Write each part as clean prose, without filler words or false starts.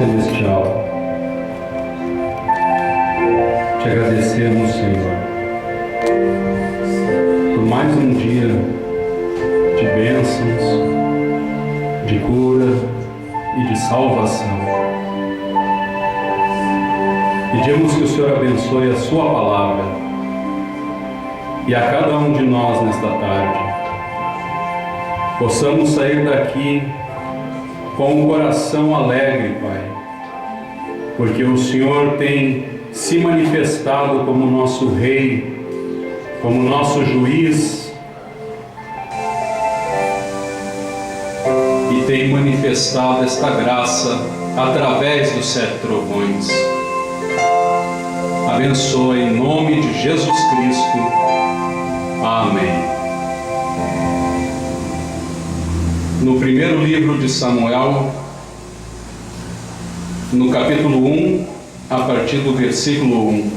Celestial, te agradecemos, Senhor, por mais um dia de bênçãos, de cura e de salvação. Pedimos que o Senhor abençoe a sua palavra e a cada um de nós nesta tarde possamos sair daqui com um coração alegre, Pai, porque o Senhor tem se manifestado como nosso Rei, como nosso Juiz, e tem manifestado esta graça através dos 7 trovões. Abençoa em nome de Jesus Cristo. Amém. No primeiro livro de Samuel, no capítulo 1, a partir do versículo 1.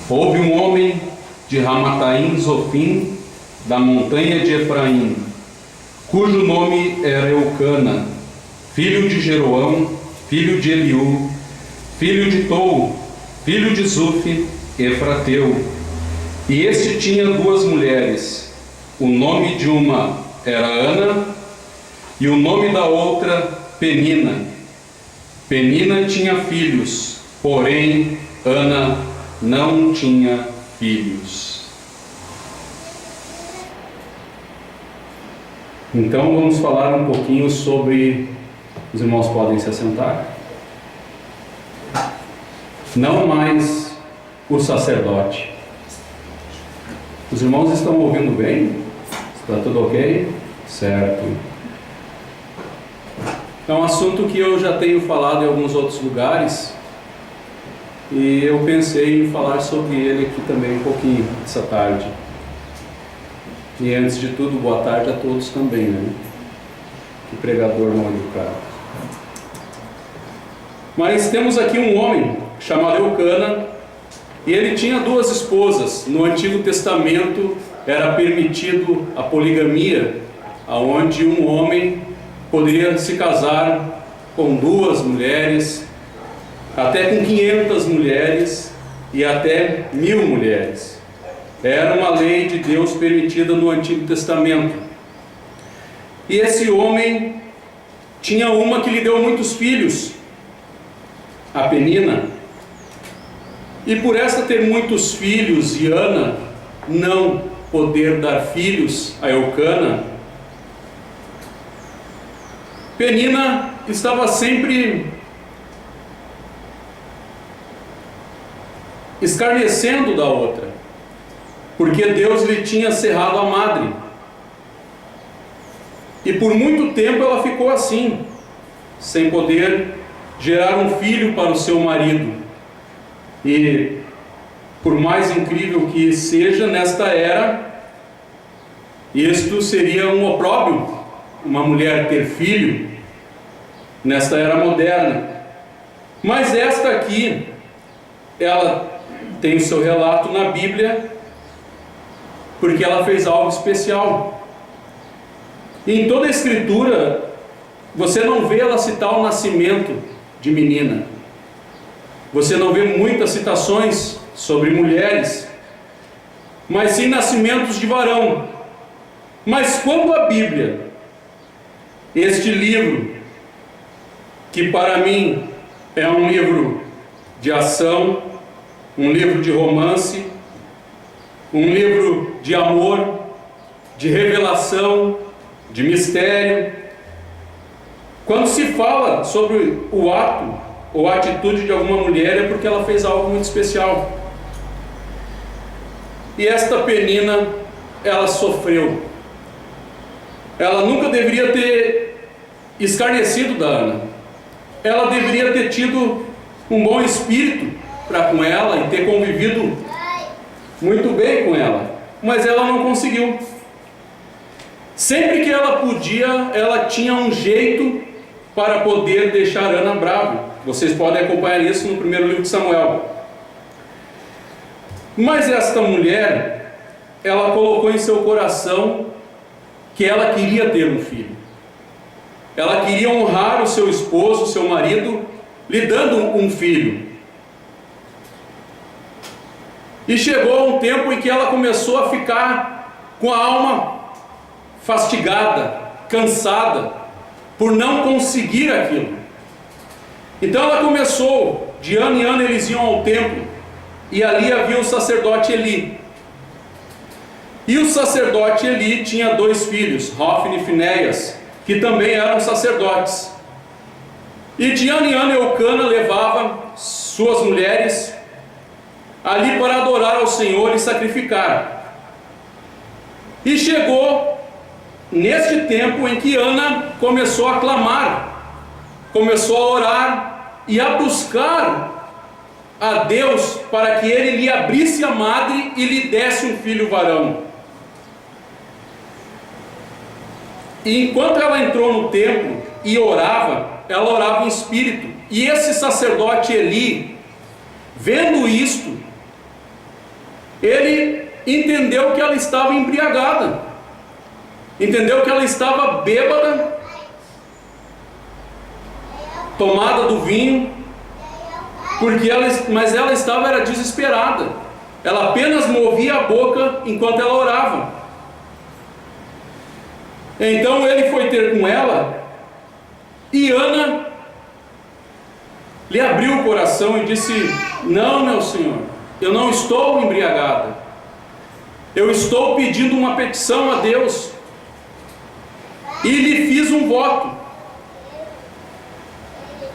Houve um homem de Ramataim Zofim, da montanha de Efraim, cujo nome era Eucana, filho de Jeroão, filho de Eliú, filho de Tou, filho de Zufi, Efrateu. E este tinha 2 mulheres. O nome de uma era Ana e o nome da outra Penina. Penina tinha filhos, porém Ana não tinha filhos. Então vamos falar um pouquinho sobre... Os irmãos podem se assentar. Não mais o sacerdote. Os irmãos estão ouvindo bem? Está tudo ok? Certo. É um assunto que eu já tenho falado em alguns outros lugares e eu pensei em falar sobre ele aqui também um pouquinho essa tarde. E antes de tudo, boa tarde a todos também, né? Que pregador não educado. Mas temos aqui um homem chamado Eucana, e ele tinha 2 esposas. No Antigo Testamento era permitido a poligamia, onde um homem poderia se casar com 2 mulheres, até com 500 mulheres e até 1000 mulheres. Era uma lei de Deus permitida no Antigo Testamento. E esse homem tinha uma que lhe deu muitos filhos, a Penina, e por esta ter muitos filhos e Ana não poder dar filhos a Eucana, Penina estava sempre escarnecendo da outra, porque Deus lhe tinha cerrado a madre, e por muito tempo ela ficou assim, sem poder gerar um filho para o seu marido. E por mais incrível que seja, nesta era, isto seria um opróbrio, uma mulher ter filho, nesta era moderna. Mas esta aqui, ela tem o seu relato na Bíblia, porque ela fez algo especial. E em toda a Escritura, você não vê ela citar o nascimento de menina. Você não vê muitas citações sobre mulheres, mas sim nascimentos de varão. Mas quando a Bíblia, este livro, que para mim é um livro de ação, um livro de romance, um livro de amor, de revelação, de mistério, quando se fala sobre o ato ou a atitude de alguma mulher, é porque ela fez algo muito especial. E esta Penina, ela sofreu. Ela nunca deveria ter escarnecido da Ana. Ela deveria ter tido um bom espírito para com ela e ter convivido muito bem com ela. Mas ela não conseguiu. Sempre que ela podia, ela tinha um jeito para poder deixar Ana brava. Vocês podem acompanhar isso no primeiro livro de Samuel. Mas esta mulher, ela colocou em seu coração que ela queria ter um filho. ela queria honrar o seu esposo, o seu marido, lhe dando um filho. E chegou um tempo em que ela começou a ficar com a alma fastigada, cansada, por não conseguir aquilo. Então ela começou, de ano em ano eles iam ao templo, e ali havia o sacerdote Eli. E o sacerdote Eli tinha 2 filhos, Hofni e Finéias, que também eram sacerdotes. E de ano em ano Eucana levava suas mulheres ali para adorar ao Senhor e sacrificar. E chegou neste tempo em que Ana começou a clamar, começou a orar e a buscar a Deus para que Ele lhe abrisse a madre e lhe desse um filho varão. E enquanto ela entrou no templo e orava, ela orava em espírito. E esse sacerdote Eli, vendo isto, ele entendeu que ela estava embriagada, entendeu que ela estava bêbada, tomada do vinho, mas ela estava era desesperada. Ela apenas movia a boca enquanto ela orava. Então ele foi ter com ela, e Ana lhe abriu o coração e disse: não, meu senhor, eu não estou embriagada, eu estou pedindo uma petição a Deus, e lhe fiz um voto,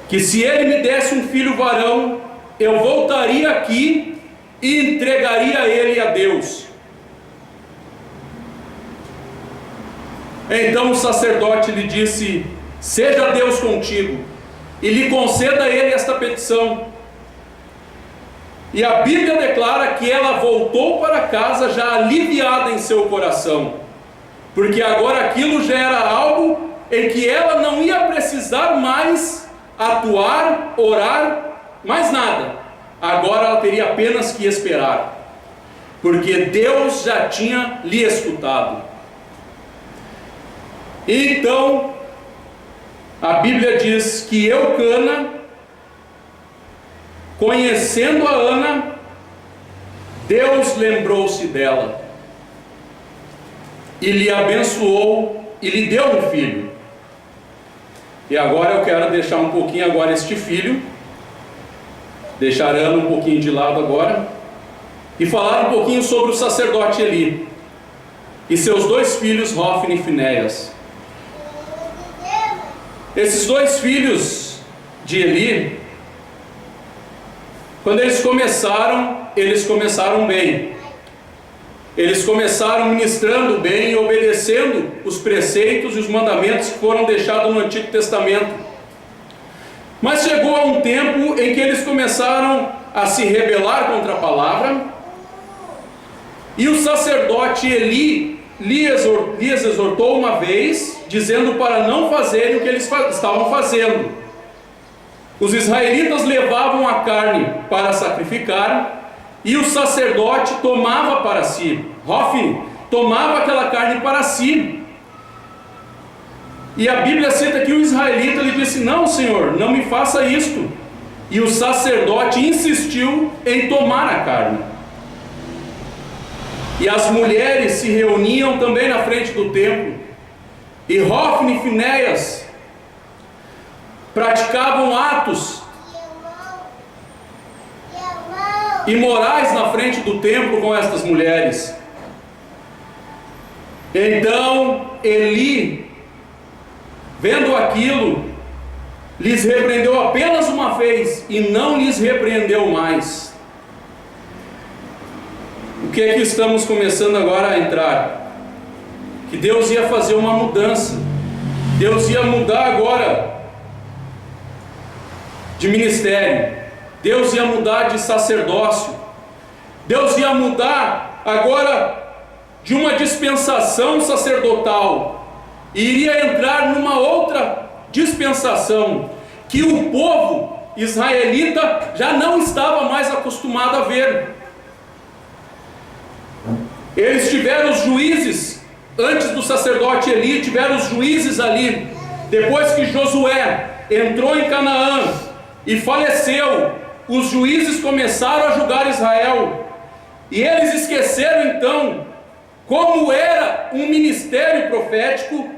que se ele me desse um filho varão, eu voltaria aqui e entregaria ele a Deus. Então o sacerdote lhe disse: seja Deus contigo, e lhe conceda a ele esta petição. E a Bíblia declara que ela voltou para casa já aliviada em seu coração, porque agora aquilo já era algo em que ela não ia precisar mais atuar, orar, mais nada. Agora ela teria apenas que esperar, porque Deus já tinha lhe escutado. Então a Bíblia diz que Eucana, conhecendo a Ana, Deus lembrou-se dela e lhe abençoou e lhe deu um filho. E agora eu quero deixar um pouquinho agora este filho, deixar Ana um pouquinho de lado agora, e falar um pouquinho sobre o sacerdote Eli e seus 2 filhos, Hofni e Finéias. Esses 2 filhos de Eli, quando eles começaram bem. Eles começaram ministrando bem e obedecendo os preceitos e os mandamentos que foram deixados no Antigo Testamento. Mas chegou a um tempo em que eles começaram a se rebelar contra a palavra, e o sacerdote Eli lhes exortou uma vez, dizendo para não fazerem o que eles estavam fazendo. Os israelitas levavam a carne para sacrificar, e o sacerdote tomava para si, Hofni tomava aquela carne para si. E a Bíblia cita que o israelita lhe disse: não, Senhor, não me faça isto. E o sacerdote insistiu em tomar a carne. E as mulheres se reuniam também na frente do templo, e Hofni e Finéias praticavam atos imorais na frente do templo com estas mulheres. Então Eli, vendo aquilo, lhes repreendeu apenas uma vez e não lhes repreendeu mais. O que é que estamos começando agora a entrar? Que Deus ia fazer uma mudança. Deus ia mudar agora de ministério. Deus ia mudar de sacerdócio. Deus ia mudar agora de uma dispensação sacerdotal e iria entrar numa outra dispensação que o povo israelita já não estava mais acostumado a ver. Eles tiveram os juízes, antes do sacerdote Eli, tiveram os juízes ali depois que Josué entrou em Canaã e faleceu, os juízes começaram a julgar Israel, e eles esqueceram então como era um ministério profético,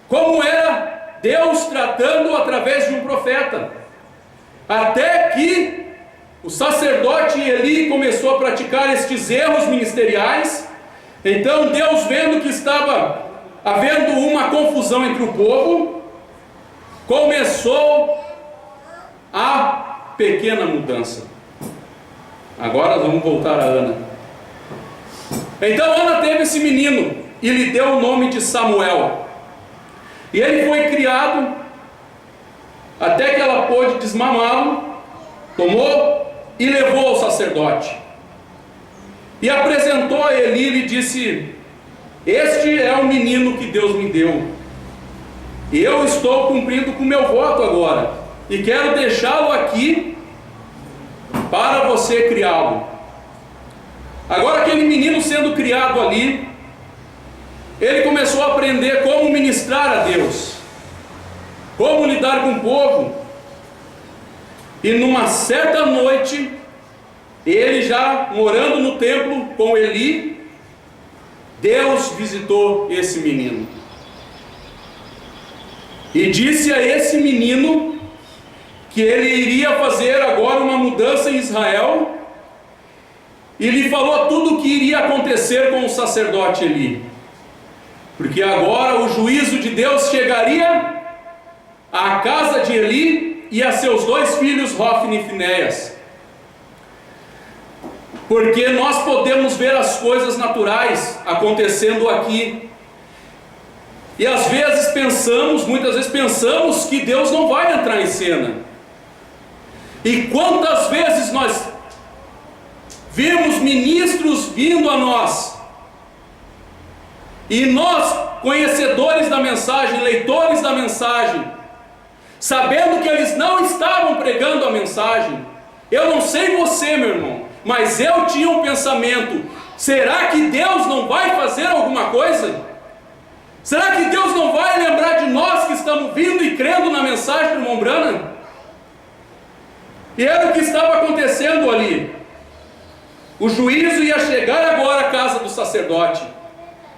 como era Deus tratando através de um profeta, até que o sacerdote Eli começou a praticar estes erros ministeriais. Então Deus, vendo que estava havendo uma confusão entre o povo, começou a pequena mudança. Agora vamos voltar a Ana. Então Ana teve esse menino e lhe deu o nome de Samuel. E ele foi criado até que ela pôde desmamá-lo, tomou e levou ao sacerdote. E apresentou a Eli e lhe disse: este é o menino que Deus me deu. E eu estou cumprindo com o meu voto agora, e quero deixá-lo aqui para você criá-lo. Agora, aquele menino sendo criado ali, ele começou a aprender como ministrar a Deus, como lidar com o povo. E numa certa noite, ele já morando no templo com Eli, Deus visitou esse menino e disse a esse menino que ele iria fazer agora uma mudança em Israel, e lhe falou tudo o que iria acontecer com o sacerdote Eli, porque agora o juízo de Deus chegaria à casa de Eli e a seus dois filhos, Hofni e Finéias. Porque nós podemos ver as coisas naturais acontecendo aqui, e às vezes muitas vezes pensamos que Deus não vai entrar em cena. E quantas vezes nós vimos ministros vindo a nós, e nós, conhecedores da mensagem, leitores da mensagem, sabendo que eles não estavam pregando a mensagem. Eu não sei você, meu irmão, mas eu tinha um pensamento: será que Deus não vai fazer alguma coisa? Será que Deus não vai lembrar de nós que estamos vindo e crendo na mensagem do irmão Branham? E era o que estava acontecendo ali. O juízo ia chegar agora à casa do sacerdote,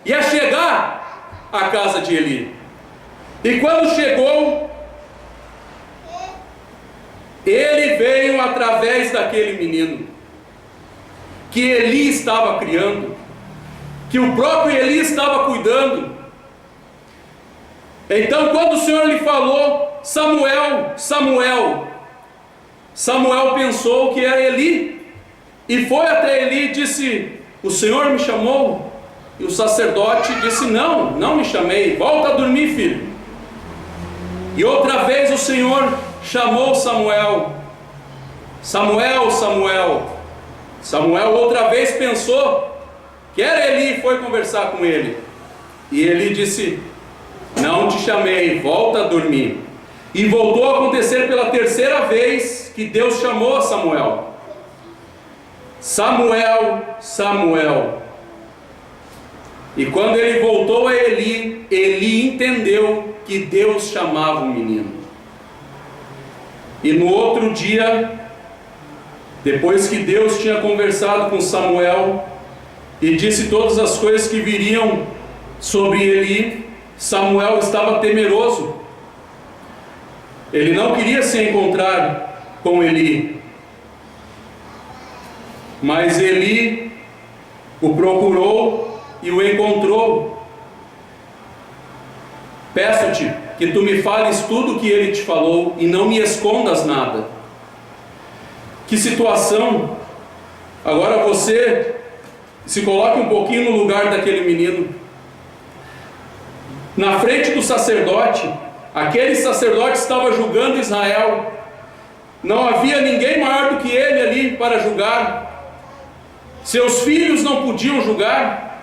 ia chegar à casa de Eli. E quando chegou, ele veio através daquele menino que Eli estava criando, que o próprio Eli estava cuidando. Então, quando o Senhor lhe falou: Samuel, Samuel, Samuel pensou que era Eli, e foi até Eli e disse: o Senhor me chamou? E o sacerdote disse: não, não me chamei, volta a dormir, filho. E outra vez o Senhor chamou Samuel: Samuel, Samuel. Samuel outra vez pensou que era Eli e foi conversar com ele. E Eli disse: não te chamei, volta a dormir. E voltou a acontecer pela terceira vez que Deus chamou a Samuel: Samuel, Samuel. E quando ele voltou a Eli, Eli entendeu que Deus chamava o menino. E no outro dia, depois que Deus tinha conversado com Samuel e disse todas as coisas que viriam sobre Eli, Samuel estava temeroso. Ele não queria se encontrar com Eli, mas Eli o procurou e o encontrou. Peço-te que tu me fales tudo o que ele te falou e não me escondas nada. Que situação! Agora você se coloque um pouquinho no lugar daquele menino. Na frente do sacerdote, aquele sacerdote estava julgando Israel. Não havia ninguém maior do que ele ali para julgar. Seus filhos não podiam julgar.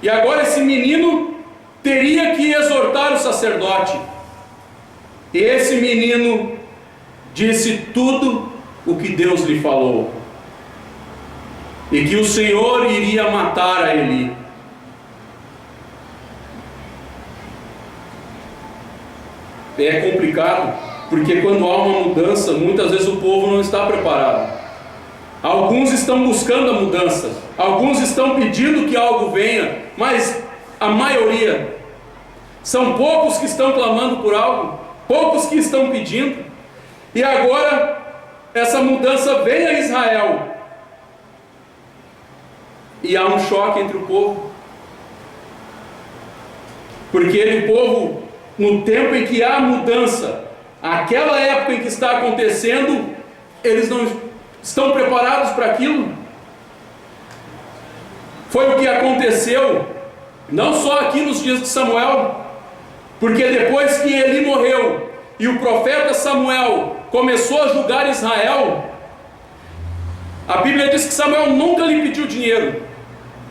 E agora esse menino teria que exortar o sacerdote. E esse menino disse tudo o que Deus lhe falou, e que o Senhor iria matar a Eli. é complicado, porque quando há uma mudança, muitas vezes o povo não está preparado. Alguns estão buscando a mudança, alguns estão pedindo que algo venha, mas a maioria, são poucos que estão clamando por algo, poucos que estão pedindo. E agora essa mudança vem a Israel, e há um choque entre o povo, porque o povo, no tempo em que há mudança, aquela época em que está acontecendo, eles não estão preparados para aquilo. Foi o que aconteceu, não só aqui nos dias de Samuel, porque depois que Eli morreu e o profeta Samuel começou a julgar Israel, a Bíblia diz que Samuel nunca lhe pediu dinheiro,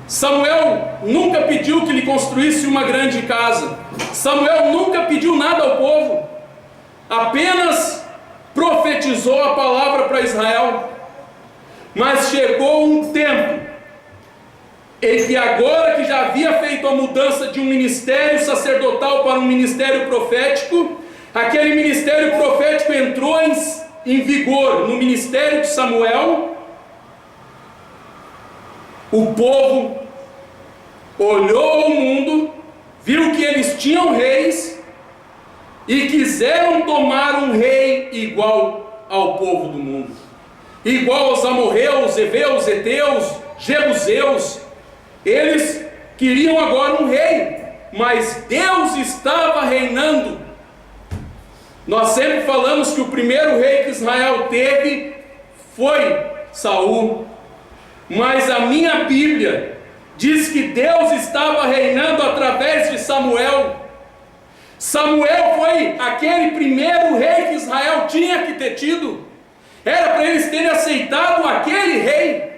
Samuel nunca pediu que lhe construísse uma grande casa, Samuel nunca pediu nada ao povo, apenas profetizou a palavra para Israel. Mas chegou um tempo em que, agora que já havia feito a mudança de um ministério sacerdotal para um ministério profético, aquele ministério profético entrou em vigor no ministério de Samuel. O povo olhou ao mundo, viu que eles tinham reis e quiseram tomar um rei igual ao povo do mundo, igual aos amorreus, heveus, heteus, jebuseus. Eles queriam agora um rei, mas Deus estava reinando. Nós sempre falamos que o primeiro rei que Israel teve foi Saul, mas a minha Bíblia diz que Deus estava reinando através de Samuel. Samuel foi aquele primeiro rei que Israel tinha que ter tido. Era para eles terem aceitado aquele rei,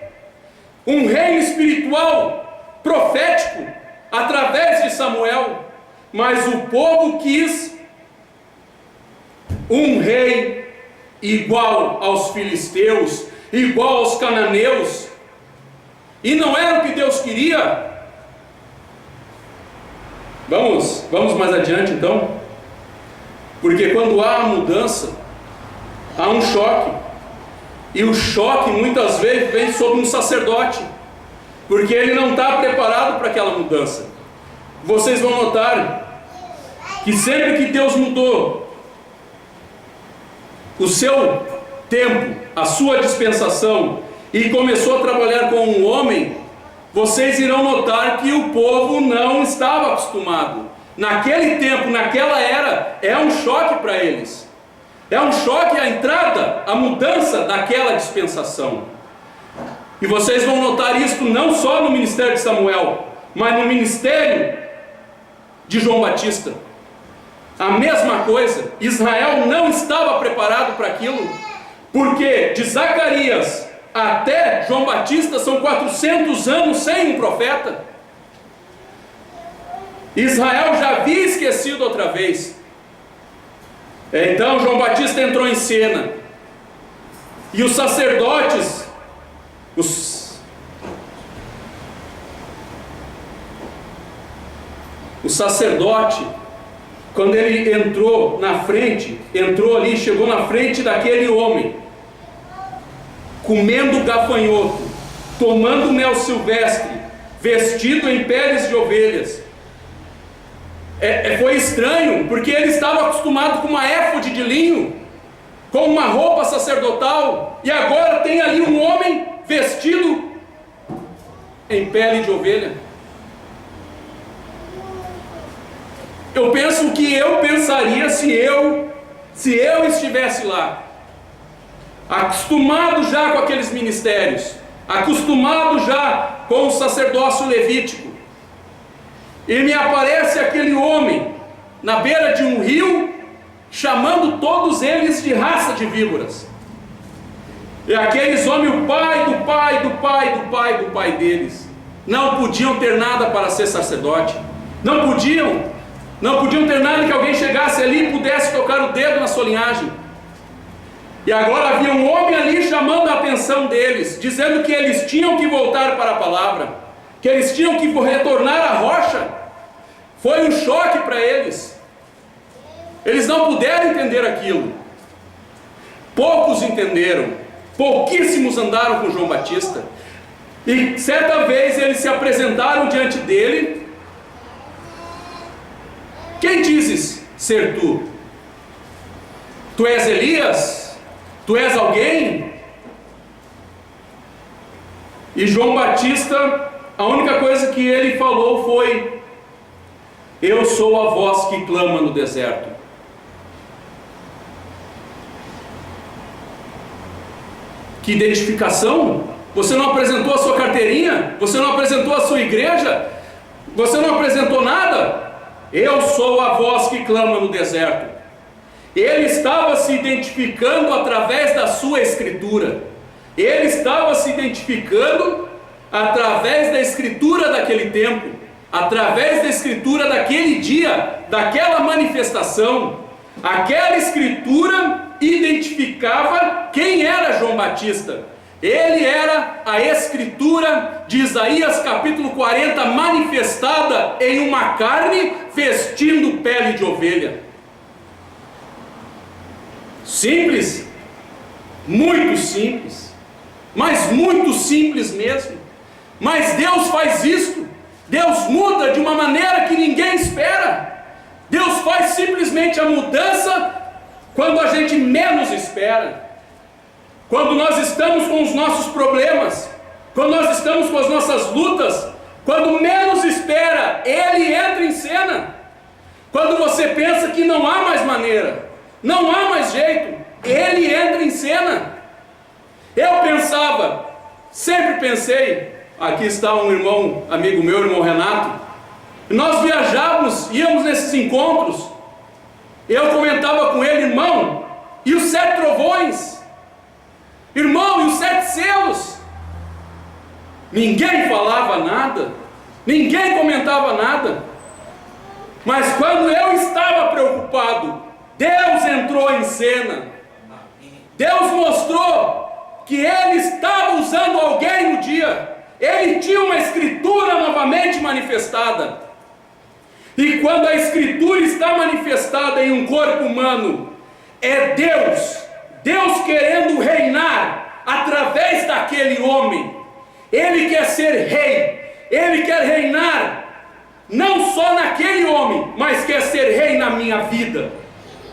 um reino espiritual, profético, através de Samuel. Mas o povo quis um rei igual aos filisteus, igual aos cananeus, e não era o que Deus queria. Vamos mais adiante então, porque quando há mudança, há um choque, e o choque muitas vezes vem sobre um sacerdote, porque ele não está preparado para aquela mudança. Vocês vão notar que sempre que Deus mudou o seu tempo, a sua dispensação, e começou a trabalhar com um homem, vocês irão notar que o povo não estava acostumado. Naquele tempo, naquela era, é um choque para eles. É um choque a entrada, a mudança daquela dispensação. E vocês vão notar isso não só no ministério de Samuel, mas no ministério de João Batista. A mesma coisa, Israel não estava preparado para aquilo, porque de Zacarias até João Batista são 400 anos sem um profeta. Israel já havia esquecido outra vez. Então João Batista entrou em cena, e os sacerdotes, o sacerdote, quando ele entrou na frente, entrou ali, chegou na frente daquele homem, comendo gafanhoto, tomando mel silvestre, vestido em peles de ovelhas. Foi estranho, porque ele estava acostumado com uma éfode de linho, com uma roupa sacerdotal, e agora tem ali um homem vestido em pele de ovelha. Eu penso o que eu pensaria se eu estivesse lá, acostumado já com aqueles ministérios, acostumado já com o sacerdócio levítico, e me aparece aquele homem na beira de um rio, chamando todos eles de raça de víboras. E aqueles homens, o pai do pai do pai do pai do pai deles, não podiam ter nada para ser sacerdote, não podiam ter nada que alguém chegasse ali e pudesse tocar o dedo na sua linhagem. E agora havia um homem ali chamando a atenção deles, dizendo que eles tinham que voltar para a palavra, que eles tinham que retornar à rocha. Foi um choque para eles. Eles não puderam entender aquilo. Poucos entenderam, pouquíssimos andaram com João Batista. E certa vez eles se apresentaram diante dele. Quem dizes ser tu? Tu és Elias? Tu és alguém? E João Batista, a única coisa que ele falou foi: eu sou a voz que clama no deserto. Que identificação! Você não apresentou a sua carteirinha? Você não apresentou a sua igreja? Você não apresentou nada? Eu sou a voz que clama no deserto. Ele estava se identificando através da sua escritura. Ele estava se identificando através da escritura daquele tempo, através da escritura daquele dia, daquela manifestação. Aquela escritura identificava quem era João Batista. Ele era a escritura de Isaías capítulo 40 manifestada em uma carne vestindo pele de ovelha. Simples, muito simples, mas muito simples mesmo. Mas Deus faz isto. Deus muda de uma maneira que ninguém espera. Deus faz simplesmente a mudança quando a gente menos espera. Quando nós estamos com os nossos problemas, quando nós estamos com as nossas lutas, quando menos espera, Ele entra em cena. Quando você pensa que não há mais maneira, não há mais jeito, Ele entra em cena. Eu pensava, sempre pensei, aqui está um irmão, amigo meu, irmão Renato, nós viajávamos, íamos nesses encontros, eu comentava com ele: irmão, e os 7 trovões? Irmão, e os 7 selos? Ninguém falava nada, ninguém comentava nada. Mas quando eu estava preocupado, Deus entrou em cena. Deus mostrou que Ele estava usando alguém no dia. Ele tinha uma escritura novamente manifestada. E quando a escritura está manifestada em um corpo humano, é Deus querendo reinar através daquele homem. Ele quer ser rei, Ele quer reinar não só naquele homem, mas quer ser rei na minha vida.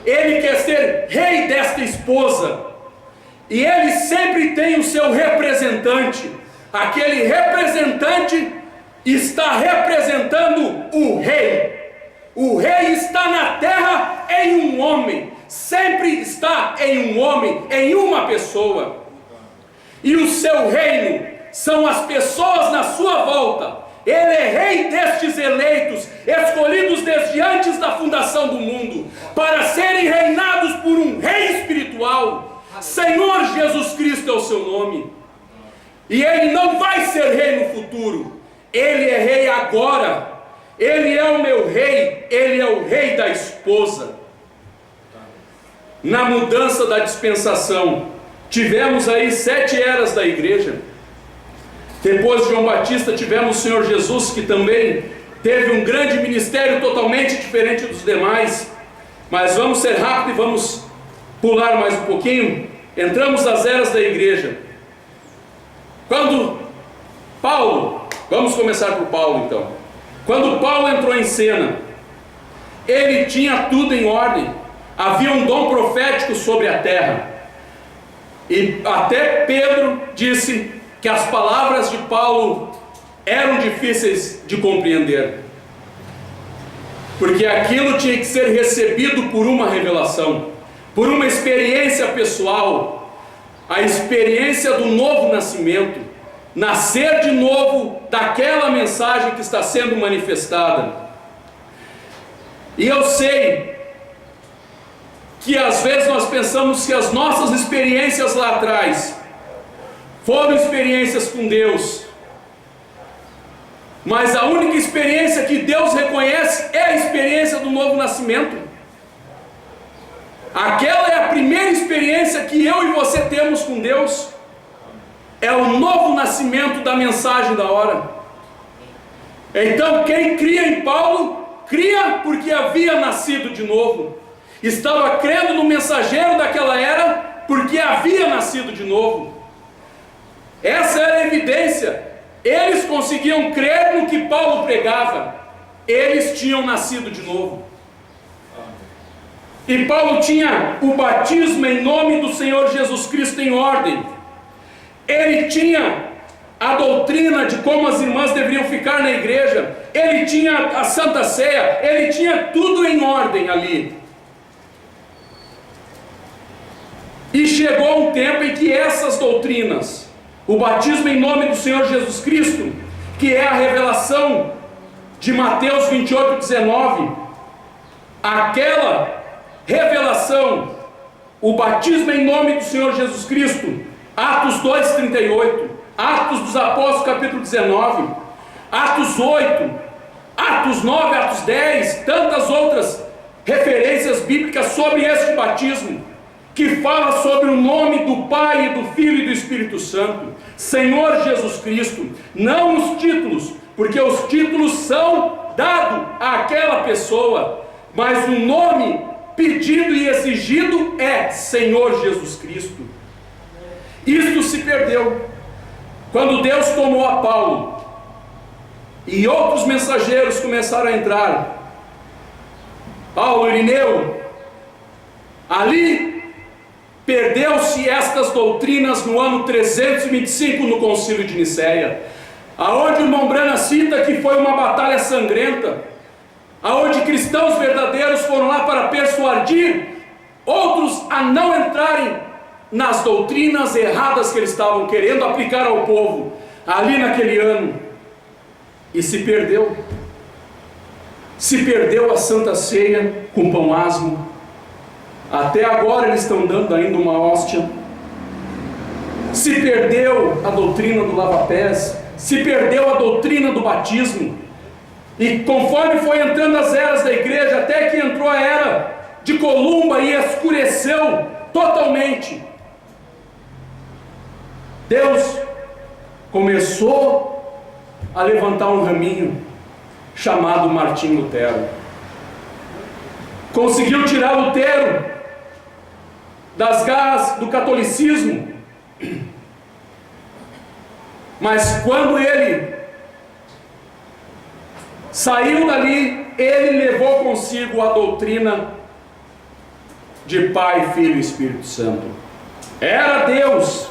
Ele quer ser rei desta esposa. E Ele sempre tem o seu representante. Aquele representante está representando o rei. O rei está na terra em um homem. Sempre está em um homem, em uma pessoa. E o seu reino são as pessoas na sua volta. Ele é rei destes eleitos, escolhidos desde antes da fundação do mundo, para serem reinados por um rei espiritual. Senhor Jesus Cristo é o seu nome. E Ele não vai ser rei no futuro. Ele é rei agora. Ele é o meu rei. Ele é o rei da esposa. Na mudança da dispensação, tivemos aí 7 eras da igreja. Depois de João Batista tivemos o Senhor Jesus, que também teve um grande ministério totalmente diferente dos demais. Mas vamos ser rápido e vamos pular mais um pouquinho. Entramos nas eras da igreja. Quando Paulo, vamos começar por Paulo então. Quando Paulo entrou em cena, ele tinha tudo em ordem. Havia um dom profético sobre a terra. E até Pedro disse que as palavras de Paulo eram difíceis de compreender, porque aquilo tinha que ser recebido por uma revelação, por uma experiência pessoal, a experiência do novo nascimento, nascer de novo daquela mensagem que está sendo manifestada. E eu sei que às vezes nós pensamos que as nossas experiências lá atrás foram experiências com Deus, mas a única experiência que Deus reconhece é a experiência do novo nascimento. Aquela é a primeira experiência que eu e você temos com Deus. É o novo nascimento da mensagem da hora. Então quem cria em Paulo, cria porque havia nascido de novo. estava crendo no mensageiro daquela era, porque havia nascido de novo. Essa era a evidência. Eles conseguiam crer no que Paulo pregava. Eles tinham nascido de novo. E Paulo tinha o batismo em nome do Senhor Jesus Cristo em ordem. Ele tinha a doutrina de como as irmãs deveriam ficar na igreja. Ele tinha a Santa Ceia. Ele tinha tudo em ordem ali. E chegou um tempo em que essas doutrinas, o batismo em nome do Senhor Jesus Cristo, que é a revelação de Mateus 28, 19, aquela revelação, o batismo em nome do Senhor Jesus Cristo, Atos 2, 38, Atos dos Apóstolos capítulo 19, Atos 8, Atos 9, Atos 10, tantas outras referências bíblicas sobre este batismo, que fala sobre o nome do Pai, e do Filho e do Espírito Santo, Senhor Jesus Cristo, não os títulos, porque os títulos são dados àquela pessoa, mas o nome pedido e exigido é Senhor Jesus Cristo. Isto se perdeu quando Deus tomou a Paulo e outros mensageiros começaram a entrar. Paulo, Irineu, ali perdeu-se estas doutrinas no ano 325 no concílio de Nicéia, aonde o irmão Branham cita que foi uma batalha sangrenta, aonde cristãos verdadeiros foram lá para persuadir outros a não entrarem nas doutrinas erradas que eles estavam querendo aplicar ao povo ali naquele ano. E se perdeu a Santa Ceia com pão asmo. Até agora eles estão dando ainda uma hóstia. Se perdeu a doutrina do lava-pés, se perdeu a doutrina do batismo. E conforme foi entrando as eras da igreja, até que entrou a era de Columba e escureceu totalmente, Deus começou a levantar um raminho chamado Martim Lutero. Conseguiu tirar Lutero das garras do catolicismo, mas quando ele saiu dali, ele levou consigo a doutrina de Pai, Filho e Espírito Santo. Era Deus,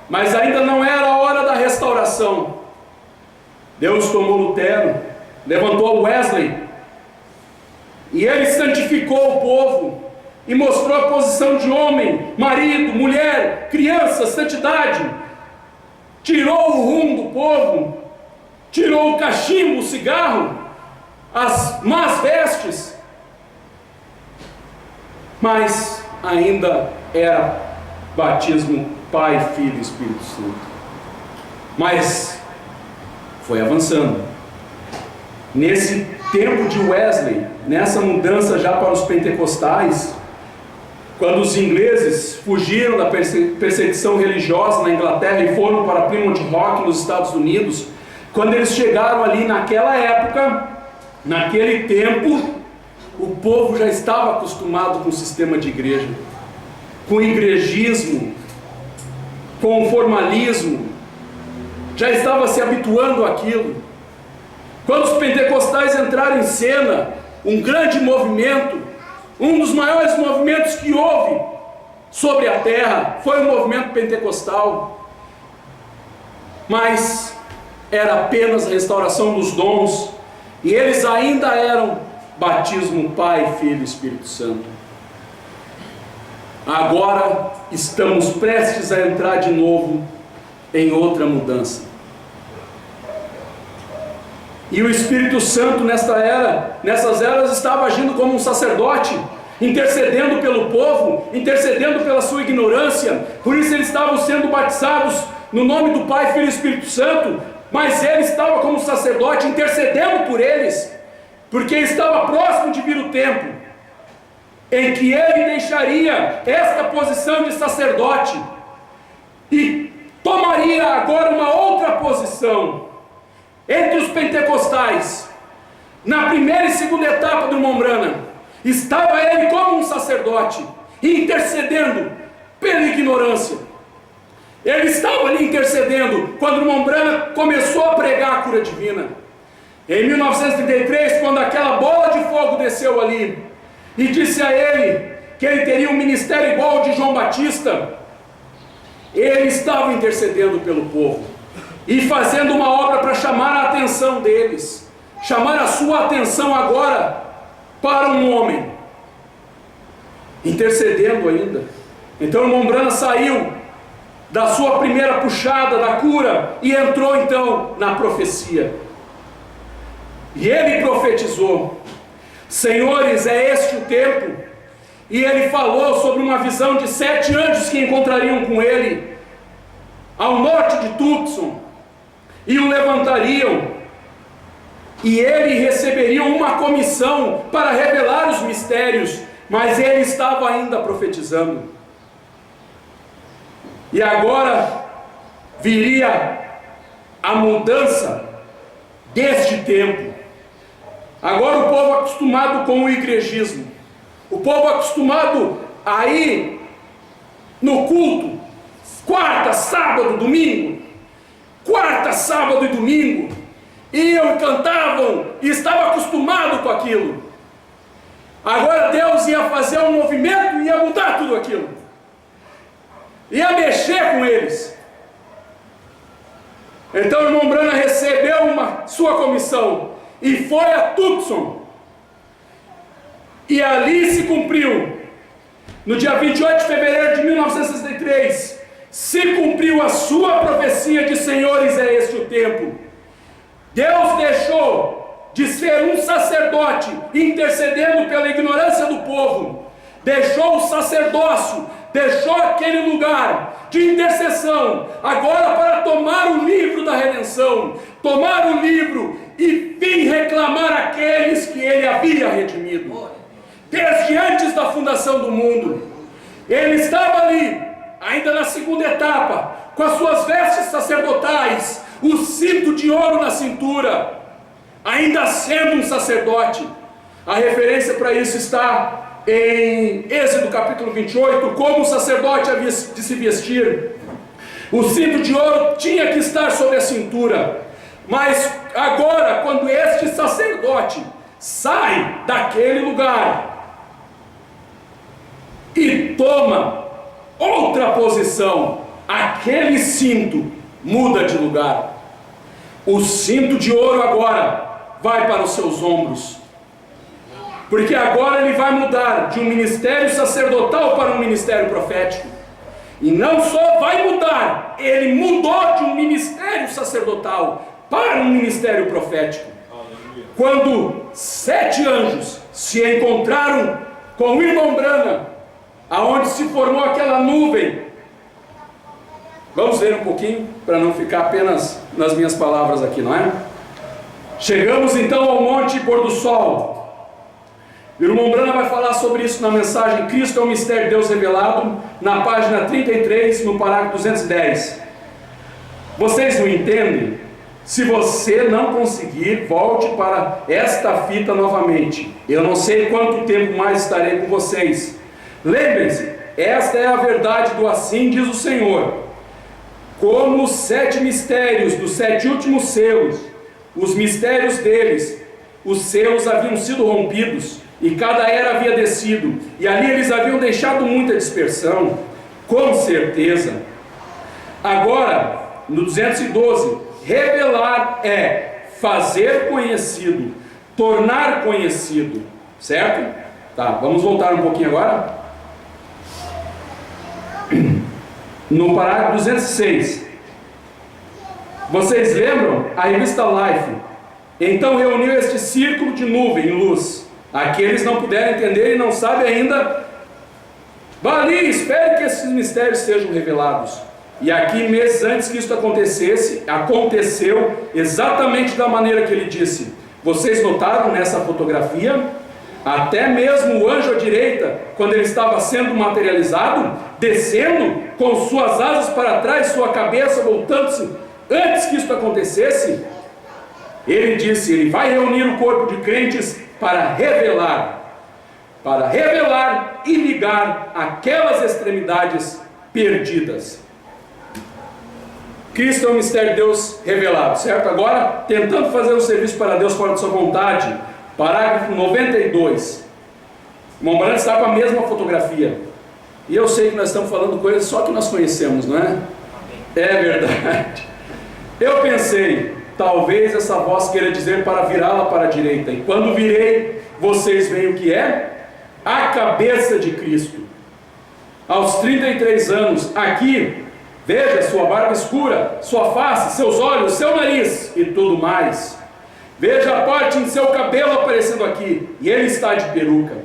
mas ainda não era a hora da restauração. Deus tomou Lutero, levantou Wesley, e ele santificou o povo, e mostrou a posição de homem, marido, mulher, criança, santidade. Tirou o rumo do povo, tirou o cachimbo, o cigarro, as más vestes, mas ainda era batismo Pai, Filho e Espírito Santo. Mas foi avançando. Nesse tempo de Wesley, nessa mudança já para os pentecostais, quando os ingleses fugiram da perseguição religiosa na Inglaterra e foram para Plymouth Rock nos Estados Unidos, quando eles chegaram ali naquela época, naquele tempo, o povo já estava acostumado com o sistema de igreja, com o igrejismo, com o formalismo, já estava se habituando àquilo. Quando os pentecostais entraram em cena, um grande movimento, um dos maiores movimentos que houve sobre a terra, foi o movimento pentecostal. Mas era apenas a restauração dos dons, e eles ainda eram batismo Pai, Filho e Espírito Santo. Agora estamos prestes a entrar de novo em outra mudança. E o Espírito Santo nessas eras estava agindo como um sacerdote, intercedendo pelo povo, intercedendo pela sua ignorância. Por isso eles estavam sendo batizados no nome do Pai, Filho e Espírito Santo, mas ele estava como sacerdote intercedendo por eles, porque estava próximo de vir o tempo em que ele deixaria esta posição de sacerdote e tomaria agora uma outra posição entre os pentecostais, na primeira e segunda etapa do irmão Branham, estava ele como um sacerdote, intercedendo pela ignorância. Ele estava ali intercedendo quando o irmão Branham começou a pregar a cura divina. Em 1933, quando aquela bola de fogo desceu ali e disse a ele que ele teria um ministério igual ao de João Batista, ele estava intercedendo pelo povo e fazendo uma obra para chamar a atenção deles, chamar a sua atenção agora para um homem, intercedendo ainda. Então o irmão Branham saiu da sua primeira puxada da cura e entrou então na profecia. E ele profetizou: senhores, é este o tempo. E ele falou sobre uma visão de 7 anjos que encontrariam com ele ao norte de Tucson e o levantariam, e ele receberia uma comissão para revelar os mistérios, mas ele estava ainda profetizando. E agora viria a mudança deste tempo. Agora o povo acostumado com o igrejismo, o povo acostumado a ir no culto, quarta, sábado, domingo, quarta, sábado e domingo, iam e cantavam e estavam acostumados com aquilo. Agora Deus ia fazer um movimento e ia mudar tudo aquilo, ia mexer com eles. Então o irmão Branham recebeu sua comissão e foi a Tucson, e ali se cumpriu, no dia 28 de fevereiro de 1963, se cumpriu a sua profecia de senhores, é este o tempo. Deus deixou de ser um sacerdote intercedendo pela ignorância do povo, deixou o sacerdócio, deixou aquele lugar de intercessão, agora para tomar o livro da redenção, tomar o livro e vir reclamar aqueles que ele havia redimido, desde antes da fundação do mundo. Ele estava ali, ainda na segunda etapa, com as suas vestes sacerdotais, o cinto de ouro na cintura, ainda sendo um sacerdote. A referência para isso está em Êxodo capítulo 28, como o sacerdote havia de se vestir. O cinto de ouro tinha que estar sobre a cintura, mas agora, quando este sacerdote sai daquele lugar e toma outra posição, aquele cinto muda de lugar. O cinto de ouro agora vai para os seus ombros, porque agora ele vai mudar de um ministério sacerdotal para um ministério profético. E não só vai mudar, ele mudou de um ministério sacerdotal para um ministério profético. Quando 7 anjos se encontraram com o irmão Branham, aonde se formou aquela nuvem. Vamos ver um pouquinho, para não ficar apenas nas minhas palavras aqui, não é? Chegamos então ao Monte Pôr do Sol. O irmão Branham vai falar sobre isso na mensagem Cristo é o Mistério de Deus Revelado, na página 33, no parágrafo 210. Vocês não entendem? Se você não conseguir, volte para esta fita novamente. Eu não sei quanto tempo mais estarei com vocês. Lembrem-se, esta é a verdade do assim diz o Senhor. Como os 7 mistérios dos 7 últimos selos, os mistérios deles, os selos haviam sido rompidos, e cada era havia descido, e ali eles haviam deixado muita dispersão, com certeza. Agora, no 212, revelar é fazer conhecido, tornar conhecido, certo? Tá, vamos voltar um pouquinho agora. No parágrafo 206, vocês lembram? A revista Life então reuniu este círculo de nuvem e luz. Aqueles não puderam entender e não sabem ainda, vá ali, espere que esses mistérios sejam revelados. E aqui, meses antes que isso acontecesse, aconteceu exatamente da maneira que ele disse. Vocês notaram nessa fotografia? Até mesmo o anjo à direita, quando ele estava sendo materializado, descendo com suas asas para trás, sua cabeça voltando-se, antes que isso acontecesse, ele disse, ele vai reunir o corpo de crentes para revelar, para revelar e ligar aquelas extremidades perdidas. Cristo é o mistério de Deus revelado, certo? Agora, tentando fazer um serviço para Deus fora de sua vontade, parágrafo 92. O irmão Branco está com a mesma fotografia. E eu sei que nós estamos falando coisas só que nós conhecemos, não é? É verdade. Eu pensei, talvez essa voz queira dizer para virá-la para a direita. E quando virei, vocês veem o que é? A cabeça de Cristo. Aos 33 anos, aqui, veja sua barba escura, sua face, seus olhos, seu nariz e tudo mais. Veja a parte em seu cabelo aparecendo aqui. E ele está de peruca.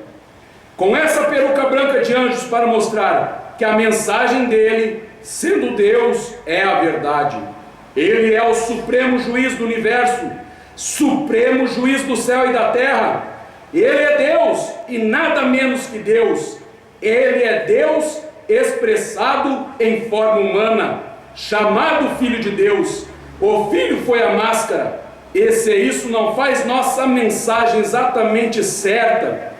Com essa peruca branca de anjos para mostrar que a mensagem dele, sendo Deus, é a verdade. Ele é o supremo juiz do universo, supremo juiz do céu e da terra. Ele é Deus e nada menos que Deus. Ele é Deus expressado em forma humana, chamado Filho de Deus. O Filho foi a máscara. E se isso não faz nossa mensagem exatamente certa,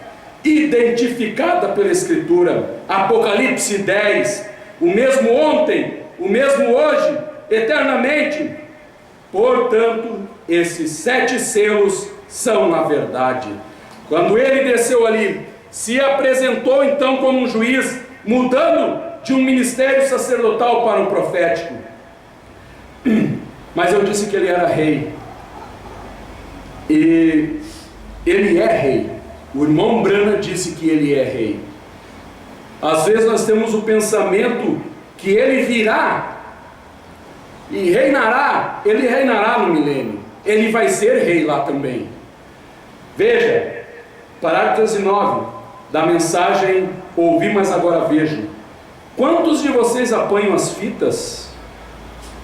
identificada pela Escritura, Apocalipse 10, o mesmo ontem, o mesmo hoje, eternamente. Portanto, esses 7 selos são a verdade. Quando ele desceu ali, se apresentou então como um juiz, mudando de um ministério sacerdotal para um profético. Mas eu disse que ele era rei. E ele é rei. O irmão Brana disse que ele é rei. Às vezes nós temos o pensamento que ele virá e reinará. Ele reinará no milênio. Ele vai ser rei lá também. Veja, parágrafo 19 da mensagem Ouvi, mas agora vejo. Quantos de vocês apanham as fitas?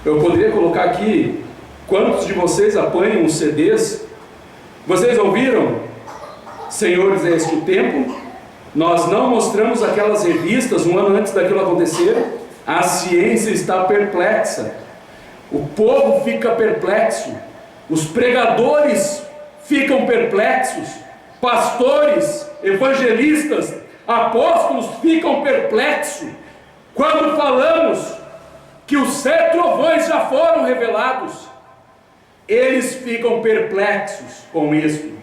Eu poderia colocar aqui, quantos de vocês apanham os CDs? Vocês ouviram? Senhores, é este o tempo. Nós não mostramos aquelas revistas um ano antes daquilo acontecer. A ciência está perplexa. O povo fica perplexo. Os pregadores ficam perplexos. Pastores, evangelistas, apóstolos ficam perplexos. Quando falamos que os 7 trovões já foram revelados, eles ficam perplexos com isso.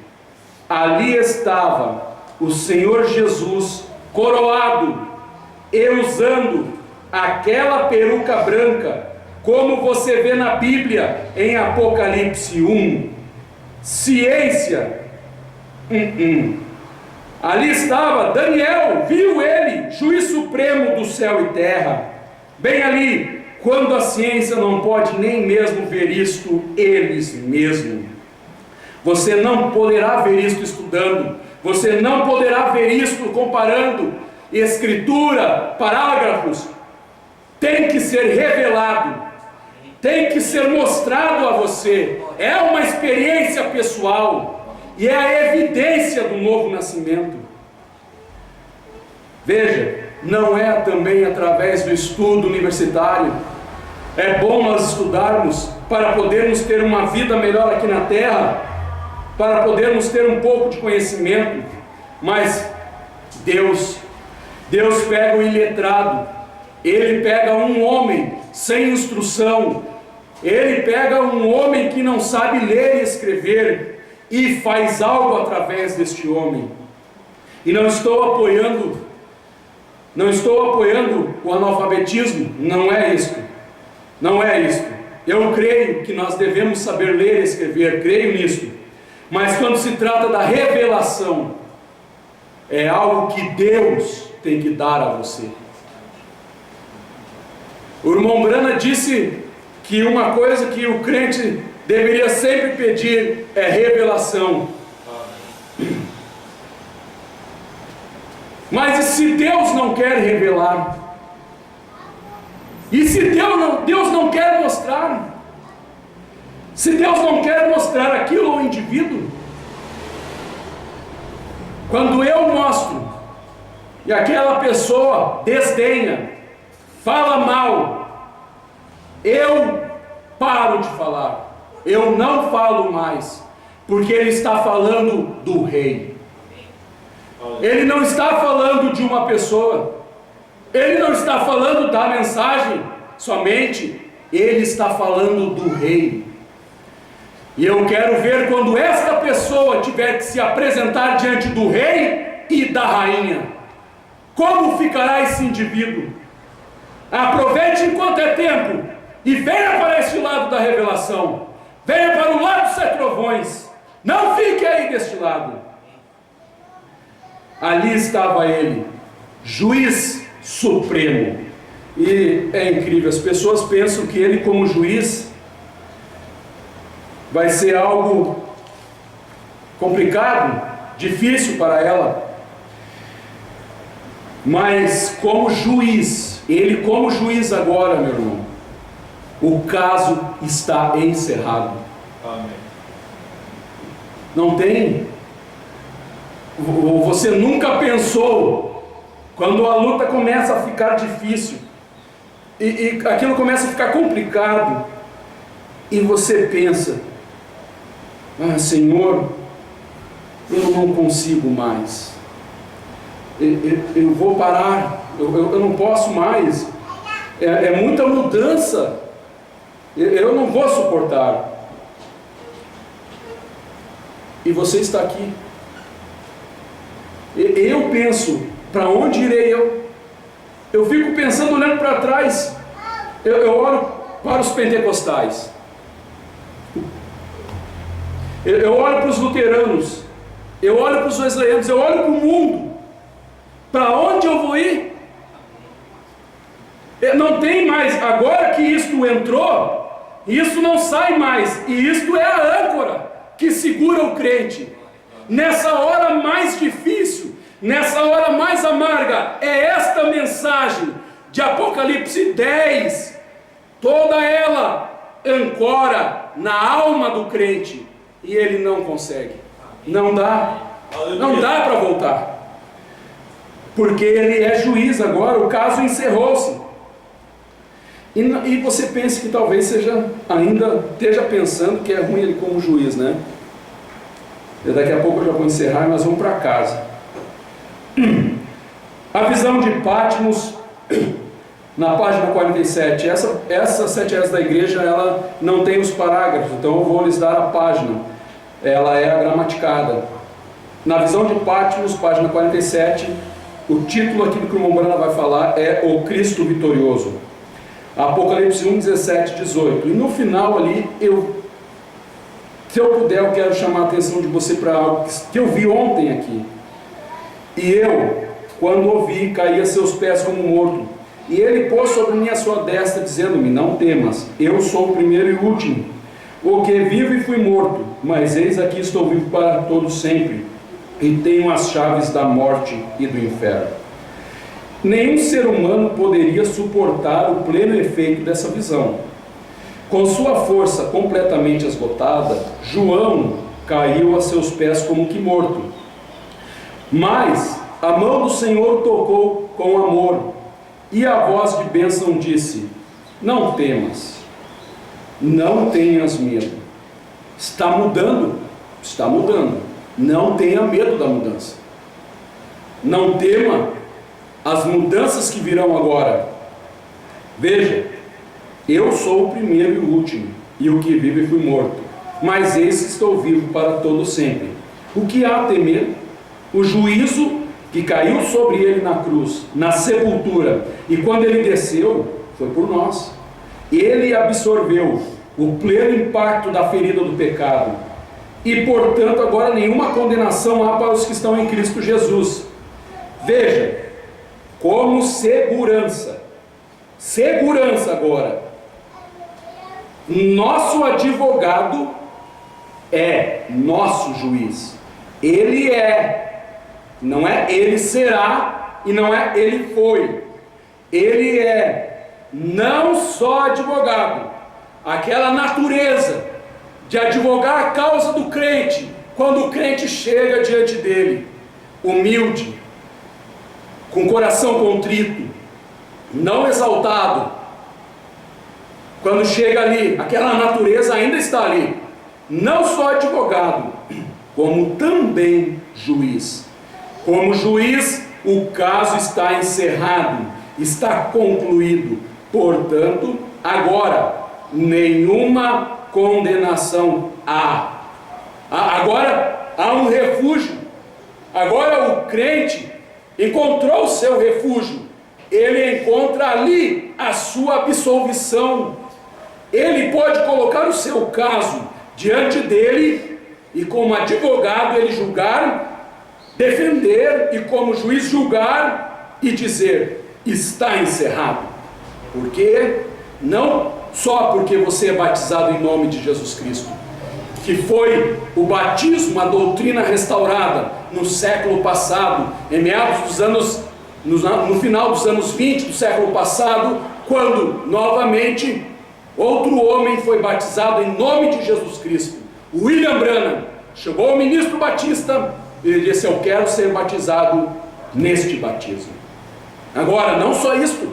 Ali estava o Senhor Jesus coroado e usando aquela peruca branca, como você vê na Bíblia em Apocalipse 1. Ciência. Ali estava Daniel, viu ele, juiz supremo do céu e terra. Bem ali, quando a ciência não pode nem mesmo ver isto eles mesmos. Você não poderá ver isto estudando, você não poderá ver isto comparando escritura, parágrafos. Tem que ser revelado, tem que ser mostrado a você. É uma experiência pessoal e é a evidência do novo nascimento. Veja, não é também através do estudo universitário. É bom nós estudarmos para podermos ter uma vida melhor aqui na terra, para podermos ter um pouco de conhecimento, mas Deus pega o iletrado, Ele pega um homem sem instrução, Ele pega um homem que não sabe ler e escrever, e faz algo através deste homem. E não estou apoiando o analfabetismo, não é isso. Eu creio que nós devemos saber ler e escrever, creio nisso. Mas quando se trata da revelação, é algo que Deus tem que dar a você. O irmão Brana disse que uma coisa que o crente deveria sempre pedir é revelação. Mas e se Deus não quer revelar? E se Deus não quer mostrar? Se Deus não quer mostrar aquilo ao indivíduo, quando eu mostro e aquela pessoa desdenha, fala mal, eu paro de falar, eu não falo mais, porque ele está falando do rei. Ele não está falando de uma pessoa, ele não está falando da mensagem somente, ele está falando do rei. E eu quero ver quando esta pessoa tiver que se apresentar diante do rei e da rainha, como ficará esse indivíduo. Aproveite enquanto é tempo e venha para este lado da revelação, venha para o lado dos 7 trovões, não fique aí deste lado. Ali estava ele, juiz supremo. E é incrível, as pessoas pensam que ele como juiz vai ser algo complicado, difícil para ela. Mas como juiz, ele como juiz agora, meu irmão, o caso está encerrado. Amém. Não tem. Você nunca pensou, quando a luta começa a ficar difícil, e aquilo começa a ficar complicado, e você pensa, ah, Senhor, eu não consigo mais, eu vou parar, eu não posso mais, é muita mudança, eu não vou suportar. E você está aqui. Eu penso, para onde irei eu? Eu fico pensando, olhando para trás, eu olho para os pentecostais, eu olho para os luteranos, eu olho para os wesleyanos, eu olho para o mundo. Para onde eu vou ir? Não tem mais, agora que isto entrou, isso não sai mais, e isto é a âncora que segura o crente. Nessa hora mais difícil, nessa hora mais amarga, é esta mensagem de Apocalipse 10, toda ela ancora na alma do crente, e ele não consegue, não dá para voltar, porque ele é juiz agora, o caso encerrou-se. E você pensa que talvez ainda esteja pensando que é ruim ele como juiz, né? Daqui a pouco eu já vou encerrar, mas vamos para casa. A visão de Patmos, na página 47, essa 7 As da igreja, ela não tem os parágrafos, então eu vou lhes dar a página, ela é a gramaticada. Na visão de Patmos, página 47, o título aqui do que o irmão Brana vai falar é O Cristo Vitorioso. Apocalipse 1, 17, 18. E no final ali, se eu puder, eu quero chamar a atenção de você para algo que eu vi ontem aqui. E eu, quando ouvi, caí a seus pés como morto. E ele pôs sobre mim a sua destra, dizendo-me, não temas, eu sou o primeiro e o último, o que vivo e fui morto, mas eis aqui estou vivo para todo sempre, e tenho as chaves da morte e do inferno. Nenhum ser humano poderia suportar o pleno efeito dessa visão. Com sua força completamente esgotada, João caiu a seus pés como que morto. Mas a mão do Senhor tocou com amor, e a voz de bênção disse, não temas, não tenhas medo. Está mudando, não tenha medo da mudança. Não tema as mudanças que virão agora. Veja, eu sou o primeiro e o último, e o que vive fui morto, mas eis que estou vivo para todo sempre. O que há a temer? O juízo que caiu sobre ele na cruz, na sepultura, e quando ele desceu, foi por nós. Ele absorveu o pleno impacto da ferida do pecado, e portanto agora nenhuma condenação há para os que estão em Cristo Jesus. Veja, como segurança agora, nosso advogado é nosso juiz. Ele é, não é ele será, e não é ele foi. Ele é não só advogado, aquela natureza de advogar a causa do crente, quando o crente chega diante dele, humilde, com coração contrito, não exaltado. Quando chega ali, aquela natureza ainda está ali, não só advogado, como também juiz. Como juiz, o caso está encerrado, está concluído. Portanto, agora, nenhuma condenação há. Agora há um refúgio. Agora o crente encontrou o seu refúgio. Ele encontra ali a sua absolvição. Ele pode colocar o seu caso diante dele e, como advogado, ele julgar, defender, e como juiz julgar e dizer: está encerrado. Porque não só porque você é batizado em nome de Jesus Cristo, que foi o batismo, a doutrina restaurada no século passado, em meados dos anos, no final dos anos 20 do século passado, quando novamente outro homem foi batizado em nome de Jesus Cristo, William Branham. Chegou o ministro Batista e ele disse: eu quero ser batizado neste batismo. Agora, não só isso,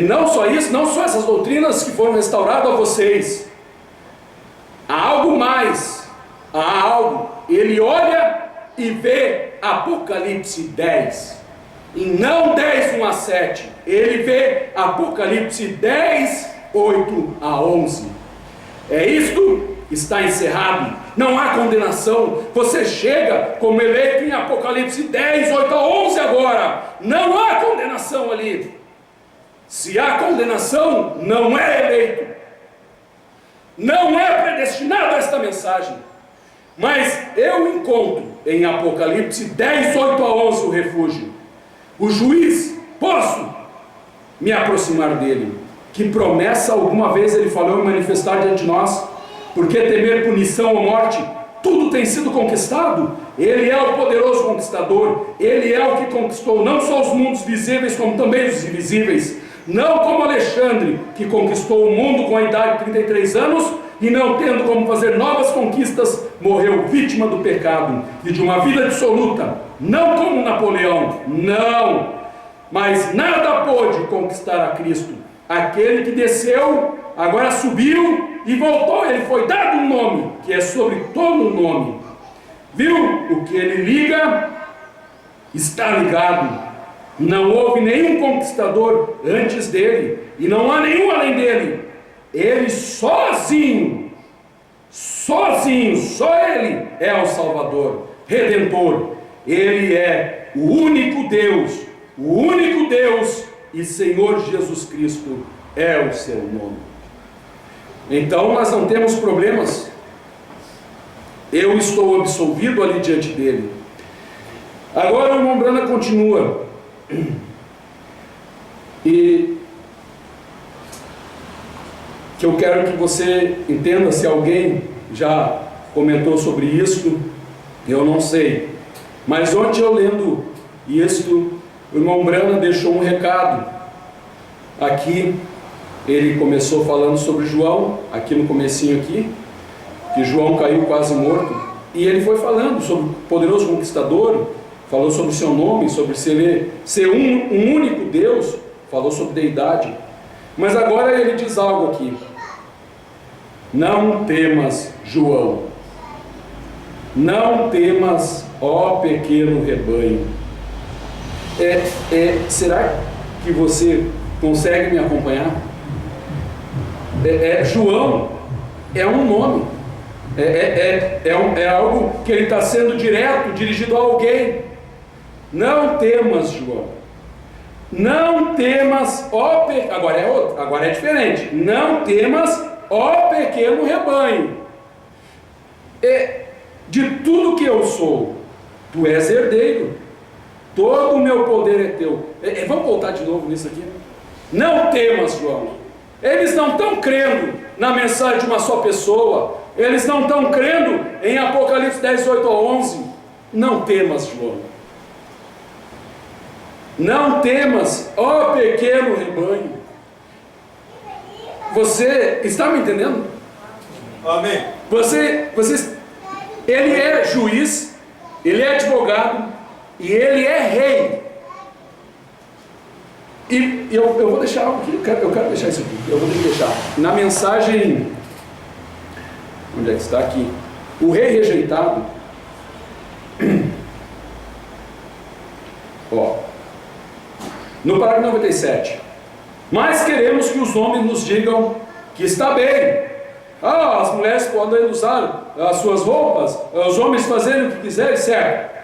não só essas doutrinas que foram restauradas a vocês. Há algo mais, há algo. Ele olha e vê Apocalipse 10, e não 10, 1 a 7, ele vê Apocalipse 10, 8 a 11, é isto, está encerrado, não há condenação. Você chega como eleito em Apocalipse 10, 8 a 11 agora, não há condenação ali. Se há condenação, não é eleito, não é predestinado a esta mensagem. Mas eu encontro em Apocalipse 10, 8 a 11 o refúgio. O juiz, posso me aproximar dele. Que promessa alguma vez ele falou em manifestar diante de nós? Porque temer punição ou morte? Tudo tem sido conquistado. Ele é o poderoso conquistador. Ele é o que conquistou não só os mundos visíveis, como também os invisíveis. Não como Alexandre, que conquistou o mundo com a idade de 33 anos, e não tendo como fazer novas conquistas, morreu vítima do pecado e de uma vida dissoluta. Não como Napoleão, não, mas nada pôde conquistar a Cristo. Aquele que desceu, agora subiu e voltou. Ele foi dado um nome, que é sobre todo o nome. Viu? O que ele liga, está ligado. Não houve nenhum conquistador antes dele, e não há nenhum além dele. Ele sozinho, só ele é o Salvador, Redentor. Ele é o único Deus e Senhor Jesus Cristo é o seu nome. Então nós não temos problemas. Eu estou absolvido ali diante dele. Agora o irmão Branham continua. E que eu quero que você entenda, se alguém já comentou sobre isso, eu não sei. Mas ontem eu lendo isto, o irmão Branham deixou um recado. Aqui, ele começou falando sobre João, aqui no comecinho aqui, que João caiu quase morto. E ele foi falando sobre o poderoso conquistador, falou sobre o seu nome, sobre ser um único Deus, falou sobre deidade. Mas agora ele diz algo aqui. Não temas, João. Não temas, ó pequeno rebanho. Será que você consegue me acompanhar? João é um nome. É algo que ele está sendo direto, dirigido a alguém. Não temas, João. Não temas, ó pequeno. Agora é outro, agora é diferente. Não temas, ó pequeno rebanho. De tudo que eu sou, tu és herdeiro. Todo o meu poder é teu. Vamos voltar de novo nisso aqui. Não temas, João. Eles não estão crendo na mensagem de uma só pessoa. Eles não estão crendo em Apocalipse 10, 8 a 11. Não temas, João. Não temas, ó pequeno rebanho. Você está me entendendo? Amém. Ele é juiz, ele é advogado e ele é rei. E eu vou deixar algo aqui, eu quero deixar isso aqui. Eu vou deixar na mensagem. Onde é que está aqui? O rei rejeitado. No parágrafo 97. Mas queremos que os homens nos digam que está bem. As mulheres podem usar as suas roupas, os homens fazerem o que quiserem, certo?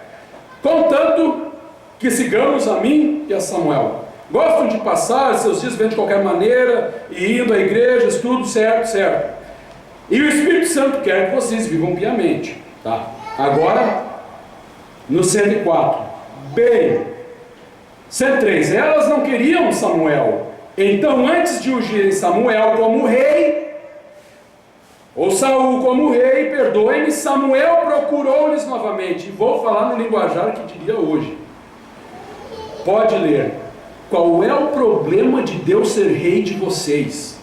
Contanto que sigamos a mim e a Samuel. Gostam de passar seus dias vivendo de qualquer maneira, e indo a igrejas, tudo certo, certo. E o Espírito Santo quer que vocês vivam piamente. Tá? Agora, no 104. Bem, 103. Elas não queriam Samuel. Então, antes de ungirem Samuel como rei, ou Saul como rei, perdoem-me, Samuel procurou-lhes novamente. E vou falar no linguajar que diria hoje. Pode ler. Qual é o problema de Deus ser rei de vocês?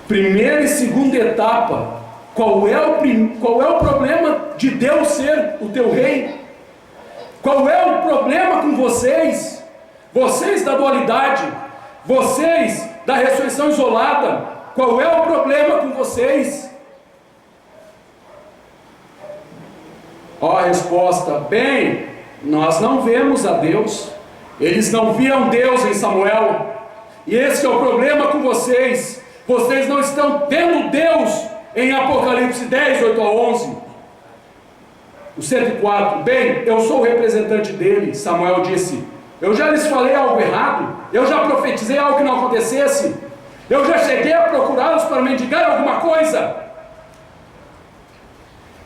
Primeira e segunda etapa. Qual é o problema de Deus ser o teu rei? Qual é o problema com vocês? Vocês da dualidade, vocês da ressurreição isolada, qual é o problema com vocês? A resposta: bem, nós não vemos a Deus. Eles não viam Deus em Samuel, e esse é o problema com vocês. Vocês não estão tendo Deus em Apocalipse 10, 8 a 11. O 104. Bem, eu sou o representante dele. Samuel disse: eu já lhes falei algo errado? Eu já profetizei algo que não acontecesse? Eu já cheguei a procurá-los para mendigar alguma coisa?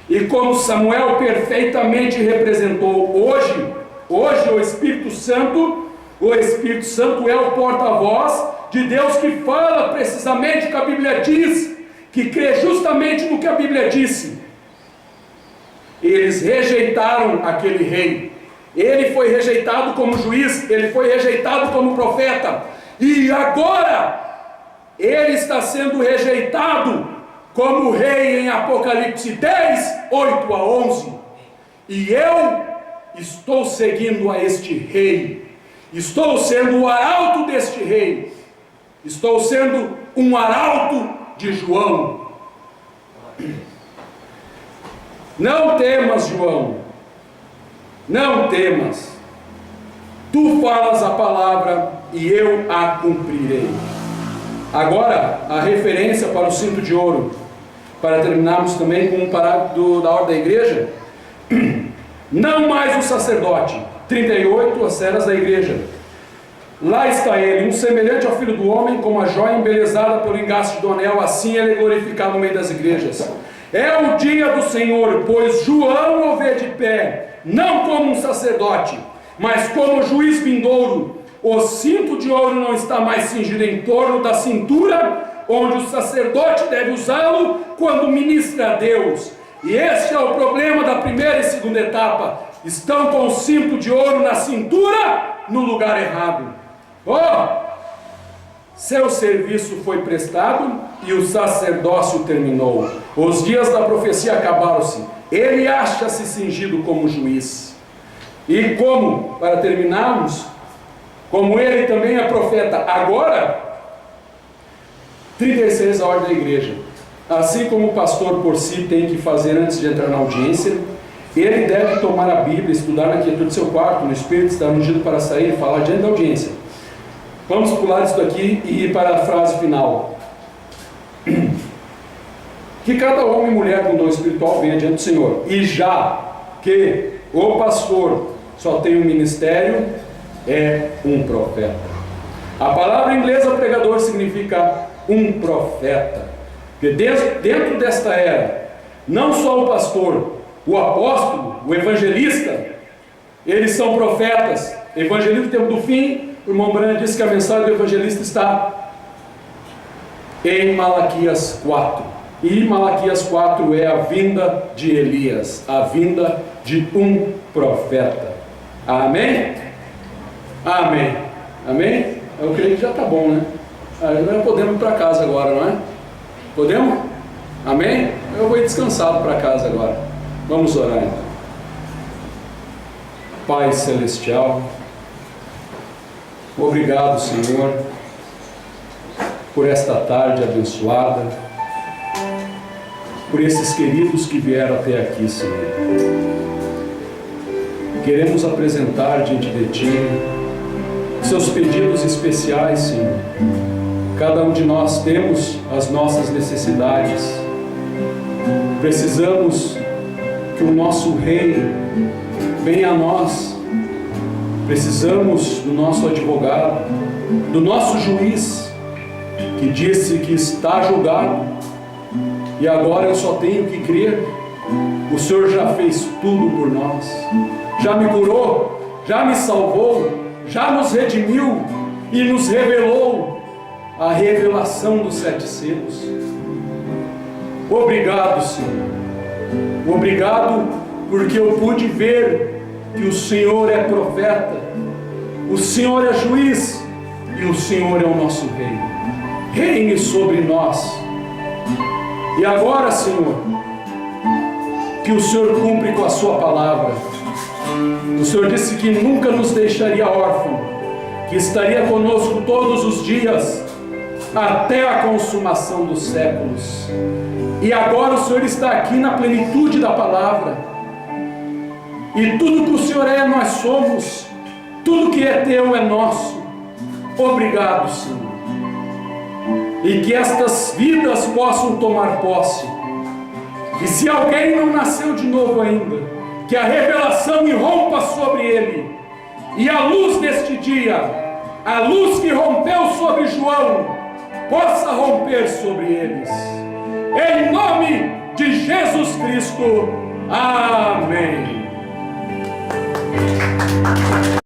E como Samuel perfeitamente representou hoje o Espírito Santo é o porta-voz de Deus, que fala precisamente o que a Bíblia diz, que crê justamente no que a Bíblia disse. Eles rejeitaram aquele rei. Ele foi rejeitado como juiz, ele foi rejeitado como profeta, e agora ele está sendo rejeitado como rei em Apocalipse 10, 8 a 11. E eu estou seguindo a este rei, estou sendo o arauto deste rei, estou sendo um arauto de João. Não temas, João, não temas, tu falas a palavra e eu a cumprirei. Agora, a referência para o cinto de ouro, para terminarmos também com um parágrafo da ordem da igreja. Não mais o sacerdote. 38, as ceras da igreja. Lá está ele, um semelhante ao Filho do Homem, como a joia embelezada pelo engaste do anel, assim ele é glorificado no meio das igrejas. É o dia do Senhor, pois João o vê de pé, não como um sacerdote, mas como juiz vindouro. O cinto de ouro não está mais cingido em torno da cintura, onde o sacerdote deve usá-lo quando ministra a Deus. E este é o problema da primeira e segunda etapa. Estão com o cinto de ouro na cintura, no lugar errado. Seu serviço foi prestado e o sacerdócio terminou. Os dias da profecia acabaram-se. Ele acha-se cingido como juiz. E como, para terminarmos, como ele também é profeta agora, 36, a ordem da igreja. Assim como o pastor por si tem que fazer antes de entrar na audiência, ele deve tomar a Bíblia, estudar na quietude do seu quarto, no Espírito, estar ungido para sair e falar diante da audiência. Vamos pular isso daqui e ir para a frase final. Que cada homem e mulher com dom espiritual venha diante do Senhor. E já que o pastor só tem um ministério, é um profeta. A palavra inglesa pregador significa um profeta. Porque dentro desta era, não só o pastor, o apóstolo, o evangelista, eles são profetas. Evangelista do tempo do fim, o irmão Branham disse que a mensagem do evangelista está em Malaquias 4. E Malaquias 4 é a vinda de Elias, a vinda de um profeta. Amém? Amém. Amém? Eu creio que já está bom, né? Já podemos ir para casa agora, não é? Podemos? Amém? Eu vou ir descansado para casa agora. Vamos orar então. Pai Celestial, obrigado, Senhor, por esta tarde abençoada, por esses queridos que vieram até aqui, Senhor. Queremos apresentar diante de Ti seus pedidos especiais, Senhor. Cada um de nós temos as nossas necessidades. Precisamos que o nosso Rei venha a nós. Precisamos do nosso advogado, do nosso juiz, que disse que está julgado. E agora eu só tenho que crer. O Senhor já fez tudo por nós. Já me curou, já me salvou, já nos redimiu e nos revelou a revelação dos 7 selos. Obrigado, Senhor. Obrigado porque eu pude ver que o Senhor é profeta, o Senhor é juiz e o Senhor é o nosso Rei. Reine sobre nós. E agora, Senhor, que o Senhor cumpre com a sua palavra. O Senhor disse que nunca nos deixaria órfãos, que estaria conosco todos os dias, até a consumação dos séculos. E agora o Senhor está aqui na plenitude da palavra. E tudo que o Senhor é, nós somos. Tudo que é teu é nosso. Obrigado, Senhor. E que estas vidas possam tomar posse. E se alguém não nasceu de novo ainda, que a revelação irrompa sobre ele. E a luz deste dia, a luz que rompeu sobre João, possa romper sobre eles. Em nome de Jesus Cristo. Amém.